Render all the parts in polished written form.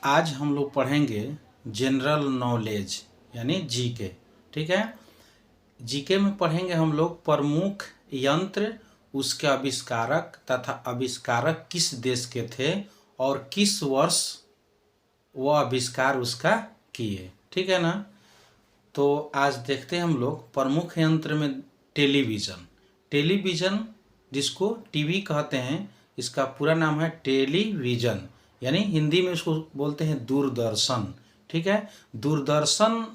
आज हम लोग पढ़ेंगे जनरल नॉलेज यानी जीके। ठीक है, जीके में पढ़ेंगे हम लोग प्रमुख यंत्र, उसके आविष्कारक तथा आविष्कारक किस देश के थे और किस वर्ष वो आविष्कार उसका किए। ठीक है ना। तो आज देखते हैं हम लोग प्रमुख यंत्र में टेलीविज़न। टेलीविज़न जिसको टीवी कहते हैं, इसका पूरा नाम है टेलीविज़न, यानी हिंदी में उसको बोलते हैं दूरदर्शन। ठीक है, दूरदर्शन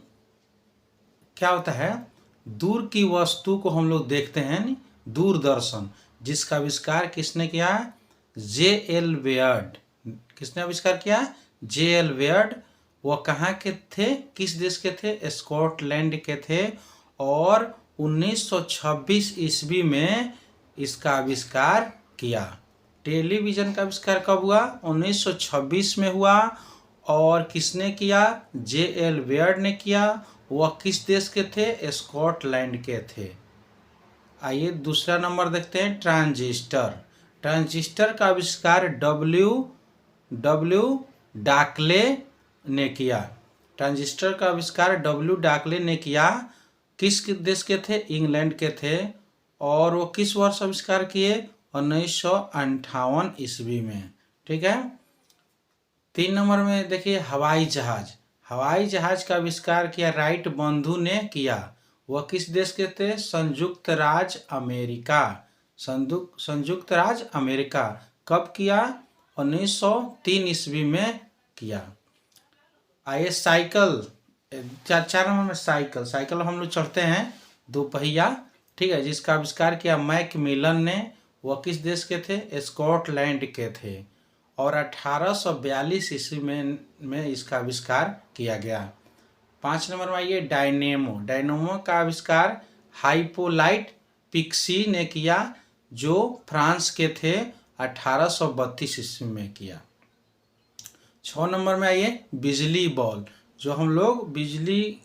क्या होता है? दूर की वस्तु को हम लोग देखते हैं, दूरदर्शन, जिसका आविष्कार किसने किया? जे.एल. वेयर्ड। किसने आविष्कार किया? जे.एल. वेयर्ड। वह कहाँ के थे, किस देश के थे? स्कॉटलैंड के थे। और 1926 ईस्वी में इसका आविष्कार किया। टेलीविज़न का आविष्कार कब हुआ? 1926 में हुआ। और किसने किया? जे.एल. वेयर्ड ने किया। वह किस देश के थे? स्कॉटलैंड के थे। आइए दूसरा नंबर देखते हैं, ट्रांजिस्टर। ट्रांजिस्टर का आविष्कार डब्ल्यू डाकले ने किया। ट्रांजिस्टर का आविष्कार डब्ल्यू डाकले ने किया। किस देश के थे? इंग्लैंड के थे। और वो किस वर्ष आविष्कार किए? 1958 ईस्वी में। ठीक है। 3 नंबर में देखिए, हवाई जहाज। हवाई जहाज का आविष्कार किया राइट बंधु ने किया। वह किस देश के थे? संयुक्त राज्य अमेरिका। संयुक्त राज्य अमेरिका। कब किया? 1903 ईस्वी में किया। आइए साइकिल। 4 नंबर में साइकिल। साइकिल हम लोग चढ़ते हैं, दोपहिया। ठीक है, जिसका आविष्कार किया मैकमिलन ने। वह किस देश के थे? स्कॉटलैंड के थे। और 1842 ईस्वी में इसका आविष्कार किया गया। 5 नंबर में आइए, डायनेमो। डायनेमो का आविष्कार हाइपोलाइट पिक्सी ने किया, जो फ्रांस के थे। 1832 ईस्वी में किया। 6 नंबर में आइए, बिजली बॉल। जो हम लोग बिजली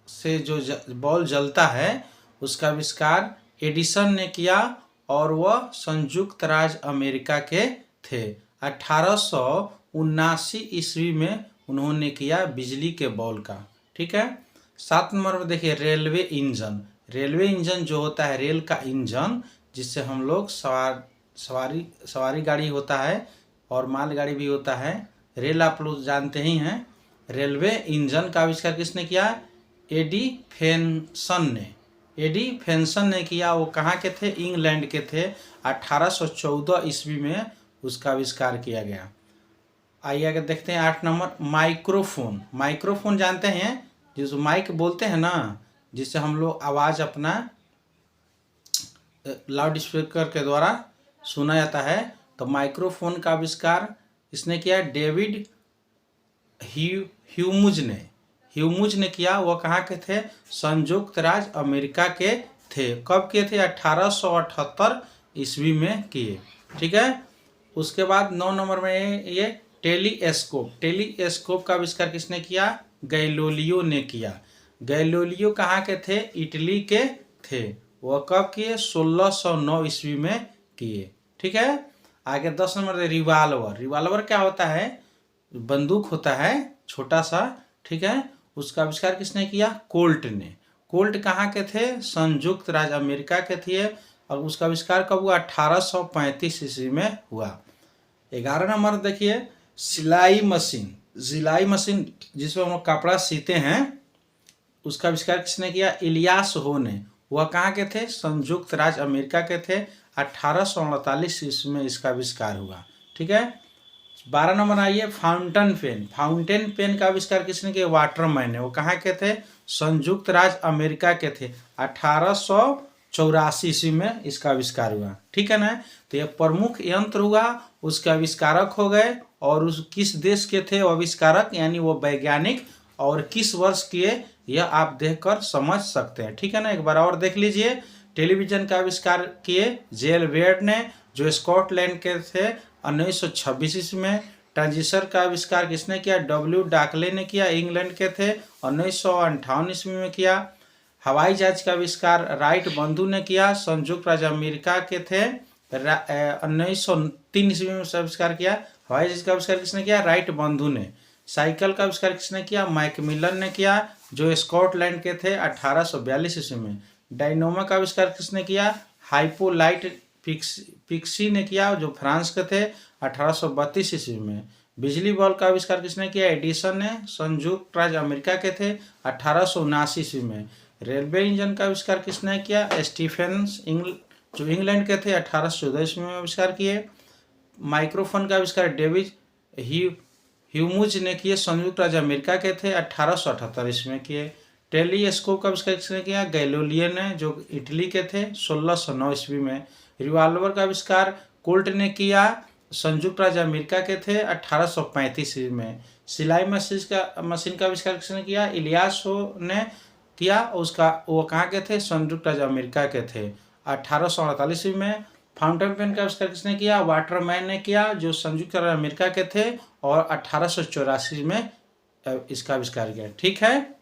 से जो बॉल जलता है, उसका आविष्कार एडिसन ने किया। और वह संयुक्त राज्य अमेरिका के थे। 1879 ईस्वी में उन्होंने किया बिजली के बॉल का। ठीक है। 7 नंबर में देखिए, रेलवे इंजन। रेलवे इंजन जो होता है, रेल का इंजन, जिससे हम लोग सवारी गाड़ी होता है और मालगाड़ी भी होता है। रेल आप लोग जानते ही हैं। रेलवे इंजन का आविष्कार किसने किया? एडिसन ने किया। वो कहाँ के थे? इंग्लैंड के थे। 1814 ईस्वी में उसका आविष्कार किया गया। आइए आगे देखते हैं 8 नंबर, माइक्रोफोन। माइक्रोफोन जानते हैं, जिसको माइक बोलते हैं ना, जिससे हम लोग आवाज़ अपना लाउड स्पीकर के द्वारा सुना जाता है। तो माइक्रोफोन का आविष्कार इसने किया डेविड ह्यूमुज ने किया। वह कहाँ के थे? संयुक्त राज्य अमेरिका के थे। कब किए थे? 1878 ईस्वी में किए। ठीक है। उसके बाद 9 नंबर में ये टेलीस्कोप। टेलीस्कोप का आविष्कार किसने किया? गैलीलियो ने किया। गैलीलियो कहाँ के थे? इटली के थे। वह कब किए? 1609 ईस्वी में किए। ठीक है। आगे 10 नंबर, रिवाल्वर। रिवाल्वर क्या होता है? बंदूक होता है, छोटा सा। ठीक है। उसका आविष्कार किसने किया? कोल्ट ने। कोल्ट कहाँ के थे? संयुक्त राज्य अमेरिका के थे। और उसका आविष्कार कब हुआ? 1835 ईस्वी में हुआ। 11 नंबर देखिए, सिलाई मशीन। सिलाई मशीन जिसमें हम लोग कपड़ा सीते हैं, उसका आविष्कार किसने किया? इलियास हो ने। वह कहाँ के थे? संयुक्त राज्य अमेरिका के थे। 1848 ईस्वी में इसका आविष्कार हुआ। ठीक है। 12 नंबर आइए, फाउंटेन पेन। फाउंटेन पेन का आविष्कार किसने किया? वाटरमैन ने। वो कहाँ के थे? संयुक्त राज्य अमेरिका के थे। 1884 ईस्वी में इसका आविष्कार हुआ। ठीक है ना। तो यह प्रमुख यंत्र हुआ, उसके आविष्कारक हो गए। और उस किस देश के थे वो आविष्कारक, यानी वो वैज्ञानिक, और किस वर्ष किए, यह आप देखकर समझ सकते हैं। ठीक है ना। एक बार और देख लीजिए। टेलीविज़न का आविष्कार किए जे.एल. वेयर्ड ने, जो स्कॉटलैंड के थे। 1926 ईस्वी में। ट्रांजिस्टर का आविष्कार किसने किया? डब्ल्यू डाकले ने किया, इंग्लैंड के थे। 1958 ईस्वी में किया। हवाई जहाज का आविष्कार राइट बंधु ने किया, संयुक्त राज्य अमेरिका के थे। 1903 ईस्वी में आविष्कार किया। हवाई जहाज का आविष्कार किसने किया? राइट बंधु ने। साइकिल का आविष्कार किसने किया? मैकमिलन ने किया, जो स्कॉटलैंड के थे 1842 ईस्वी में। डायनोमा का आविष्कार किसने किया? हाइपोलाइट पिक्सी ने किया, जो फ्रांस के थे 1832 ईस्वी में। बिजली बल्ब का आविष्कार किसने किया? एडिसन ने, संयुक्त राज्य अमेरिका के थे 1879 ईस्वी में। रेलवे इंजन का आविष्कार किसने किया? स्टीफेंस जो इंग्लैंड के थे 1814 ईस्वी में आविष्कार किए। माइक्रोफोन का आविष्कार डेविड ह्यूमुज ने किए, संयुक्त राज्य अमेरिका के थे 1878 ईस्वी में किए। टेलीस्कोप का आविष्कार किसने किया? गैलीलियो ने, जो इटली के थे 1609 ईस्वी में। रिवॉल्वर का आविष्कार कोल्ट ने किया, संयुक्त राज्य अमेरिका के थे 1835 ईस्वी में। सिलाई मशीन का आविष्कार किसने किया? इलियासो ने किया, उसका वो कहाँ के थे? संयुक्त राज्य अमेरिका के थे 1848 ईस्वी में। फाउंटेन पेन का आविष्कार किसने किया? वाटरमैन ने किया, जो संयुक्त राज्य अमेरिका के थे और 1884 में इसका आविष्कार किया। ठीक है।